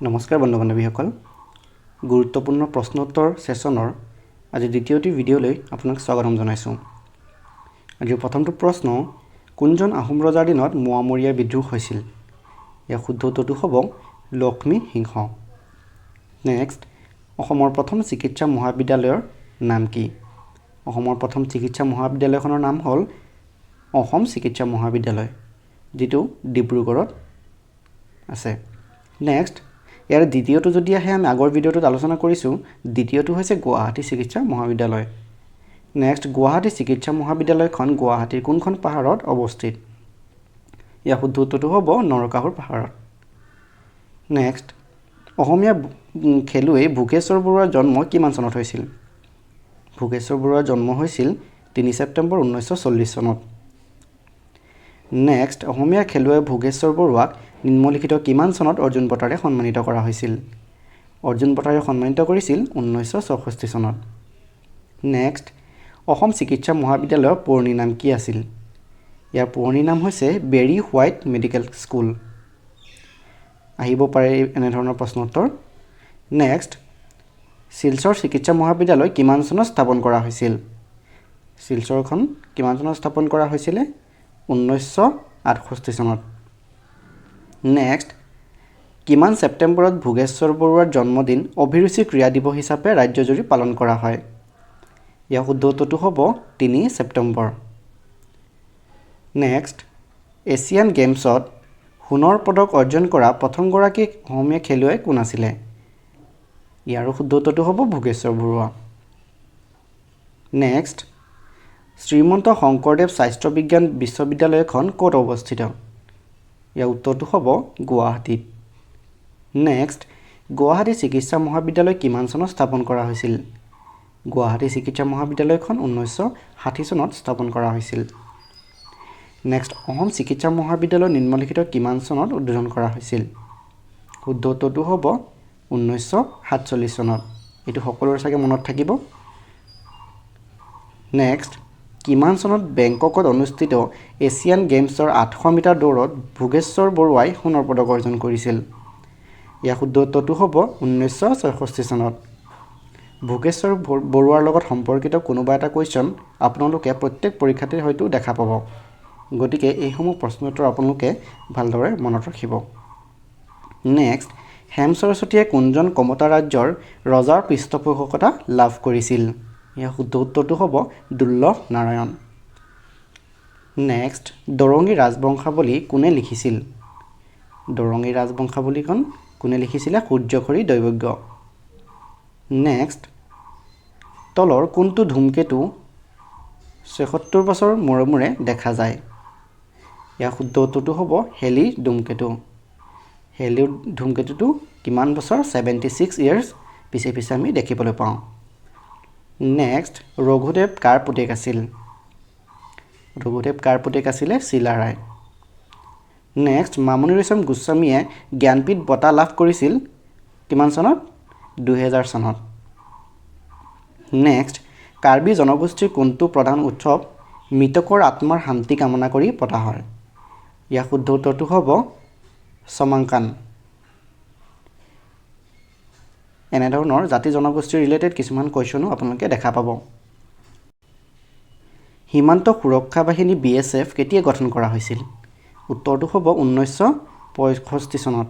নমস্কাৰ বন্ধু বান্ধৱীসকল গুৰুত্বপূৰ্ণ প্ৰশ্নোত্তৰ সেশনৰ আজি দ্বিতীয়টি ভিডিঅ'লৈ আপোনাক স্বাগতম জনাইছোঁ। আজিৰ প্ৰথমটো প্ৰশ্ন কোনজন আহোম ৰজাৰ দিনত মোৱামৰীয়া বিদ্ৰোহ হৈছিল? ইয়াৰ শুদ্ধ উত্তৰটো হ'ব লক্ষ্মী সিংহ। নেক্সট অসমৰ প্ৰথম চিকিৎসা মহাবিদ্যালয়ৰ নাম কি? অসমৰ প্ৰথম চিকিৎসা মহাবিদ্যালয়খনৰ নাম হ'ল অসম চিকিৎসা মহাবিদ্যালয়, যিটো ডিব্ৰুগড়ত আছে। নেক্সট ইয়াৰ দ্বিতীয়টো যদি আহে আমি আগৰ ভিডিঅ'টোত আলোচনা কৰিছোঁ, দ্বিতীয়টো হৈছে গুৱাহাটী চিকিৎসা মহাবিদ্যালয়। নেক্সট গুৱাহাটী চিকিৎসা মহাবিদ্যালয়খন গুৱাহাটীৰ কোনখন পাহাৰত অৱস্থিত? ইয়াৰ শুদ্ধ উত্তৰটো হ'ব নৰকাসুৰ পাহাৰত। নেক্সট অসমীয়া খেলুৱৈ ভোগেশ্বৰ বৰুৱাৰ জন্ম কিমান চনত হৈছিল? ভোগেশ্বৰ বৰুৱাৰ জন্ম হৈছিল 3 ছেপ্টেম্বৰ 1940 চনত। নেক্সট অসমীয়া খেলুৱৈ ভোগেশ্বৰ বৰুৱাক নিম্নলিখিত কিমান চনত অৰ্জুন বঁটাৰে সন্মানিত কৰা হৈছিল? অৰ্জুন বঁটাৰে সন্মানিত কৰিছিল 1964 চনত। নেক্সট অসম চিকিৎসা মহাবিদ্যালয়ৰ পুৰণি নাম কি আছিল? ইয়াৰ পুৰণি নাম হৈছে বেৰী হোৱাইট মেডিকেল স্কুল। আহিব পাৰে এনেধৰণৰ প্ৰশ্নোত্তৰ। নেক্সট শিলচৰ চিকিৎসা মহাবিদ্যালয় কিমান চনত স্থাপন কৰা হৈছিল? শিলচৰখন কিমান চনত স্থাপন কৰা হৈছিলে? 1968 চনত। নেক্সট কিমান ছেপ্টেম্বৰত ভোগেশ্বৰ বৰুৱাৰ জন্মদিন অভিৰুচি ক্ৰীড়া দিৱস হিচাপে ৰাজ্যজুৰি পালন কৰা হয়? ইয়াৰ শুদ্ধ উত্তৰটো হ'ব 3 ছেপ্টেম্বৰ। নেক্সট এছিয়ান গেমছত সোণৰ পদক অৰ্জন কৰা প্ৰথমগৰাকী অসমীয়া খেলুৱৈ কোন আছিলে? ইয়াৰো শুদ্ধ উত্তৰটো হ'ব ভোগেশ্বৰ বৰুৱা। নেক্সট শ্ৰীমন্ত শংকৰদেৱ স্বাস্থ্য বিজ্ঞান বিশ্ববিদ্যালয়খন ক'ত অৱস্থিত? ইয়াৰ উত্তৰটো হ'ব গুৱাহাটীত। নেক্সট গুৱাহাটী চিকিৎসা মহাবিদ্যালয় কিমান চনত স্থাপন কৰা হৈছিল? গুৱাহাটী চিকিৎসা মহাবিদ্যালয়খন 1960 চনত স্থাপন কৰা হৈছিল। নেক্সট অসম চিকিৎসা মহাবিদ্যালয় নিম্নলিখিত কিমান চনত উদ্বোধন কৰা হৈছিল? শুদ্ধ উত্তৰটো হ'ব 1947 চনত। এইটো সকলোৰে চাগে মনত থাকিব। নেক্সট কিমান চনত বেংককত অনুষ্ঠিত এছিয়ান গেমছৰ 800 মিটাৰ দৌৰত ভোগেশ্বৰ বৰুৱাই সোণৰ পদক অৰ্জন কৰিছিল? ইয়াৰ শুদ্ধ উত্তৰটো হ'ব 1964 চনত। ভোগেশ্বৰ বৰুৱাৰ লগত সম্পৰ্কিত কোনোবা এটা কুৱেশ্যন আপোনালোকে প্ৰত্যেক পৰীক্ষাতে হয়তো দেখা পাব, গতিকে এইসমূহ প্ৰশ্নোত্তৰ আপোনালোকে ভালদৰে মনত ৰাখিব। নেক্সট হেম সৰস্বতীয়ে কোনজন কমতা ৰাজ্যৰ ৰজাৰ পৃষ্ঠপোষকতা লাভ কৰিছিল? ইয়াৰ শুদ্ধ উত্তৰটো হ'ব দুৰ্লভ নাৰায়ণ। নেক্সট দৰঙী ৰাজবংশাৱলী কোনে লিখিছিল? দৰঙী ৰাজবংশাৱলীখন কোনে লিখিছিলে? সূৰ্যখৰি দৈৱজ্ঞ। নেক্সট তলৰ কোনটো ধূমকেতু ৭৬ বছৰ মূৰে মূৰে দেখা যায়? ইয়াৰ শুদ্ধ উত্তৰটো হ'ব হেলি ধূমকেতু। হেলি ধূমকেতুটো কিমান বছৰ? 76 ইয়াৰ্ছ পিছে পিছে আমি দেখিবলৈ পাওঁ। নেক্সট ৰঘুদেৱ কাৰ পুতেক আছিল? ৰঘুদেৱ কাৰ পুতেক আছিলে? চিলাৰায়। নেক্সট মামণি ৰয়ছম গোস্বামীয়ে জ্ঞানপীঠ বঁটা লাভ কৰিছিল কিমান চনত? 2000 চনত। নেক্সট কাৰ্বি জনগোষ্ঠীৰ কোনটো প্ৰধান উৎসৱ মৃতকৰ আত্মাৰ শান্তি কামনা কৰি পতা হয়? ইয়াৰ শুদ্ধ উত্তৰটো হ'ব চমাংকান। এনেধৰণৰ জাতি জনগোষ্ঠীৰ ৰিলেটেড কিছুমান কুৱেশ্যনো আপোনালোকে দেখা পাব। সীমান্ত সুৰক্ষা বাহিনী BSF কেতিয়া গঠন কৰা হৈছিল? উত্তৰটো হ'ব 1965 চনত।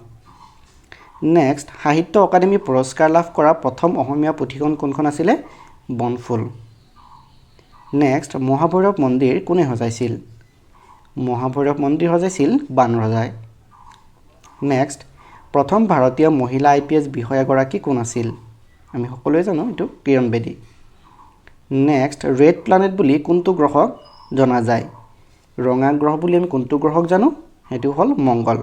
নেক্সট সাহিত্য অকাডেমি পুৰস্কাৰ লাভ কৰা প্ৰথম অসমীয়া পুথিখন কোনখন আছিলে? বনফুল। নেক্সট মহাভৈৰৱ মন্দিৰ কোনে সজাইছিল? মহাভৈৰৱ মন্দিৰ সজাইছিল বান ৰজাই। নেক্সট প্ৰথম ভাৰতীয় মহিলা IPS বিষয়াগৰাকী কোন আছিল? আমি সকলোৱে জানো এইটো কিৰণ বেদী। নেক্সট ৰেড প্লানেট বুলি কোনটো গ্ৰহক জনা যায়? ৰঙা গ্ৰহ বুলি আমি কোনটো গ্ৰহক জানো? সেইটো হ'ল মংগল।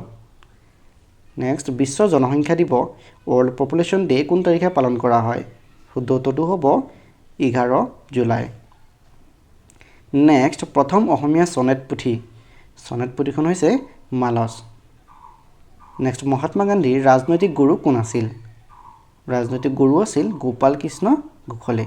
নেক্সট বিশ্ব জনসংখ্যা দিৱস ৱৰ্ল্ড পপুলেশ্যন ডে কোন তাৰিখে পালন কৰা হয়? শুদ্ধ উত্তৰটো হ'ব 11 জুলাই। নেক্সট প্ৰথম অসমীয়া চনেট পুথি। চনেট পুথিখন হৈছে মালচ। নেক্সট মহাত্মা গান্ধীৰ ৰাজনৈতিক গুৰু কোন আছিল? ৰাজনৈতিক গুৰু আছিল গোপাল কৃষ্ণ গোখলে।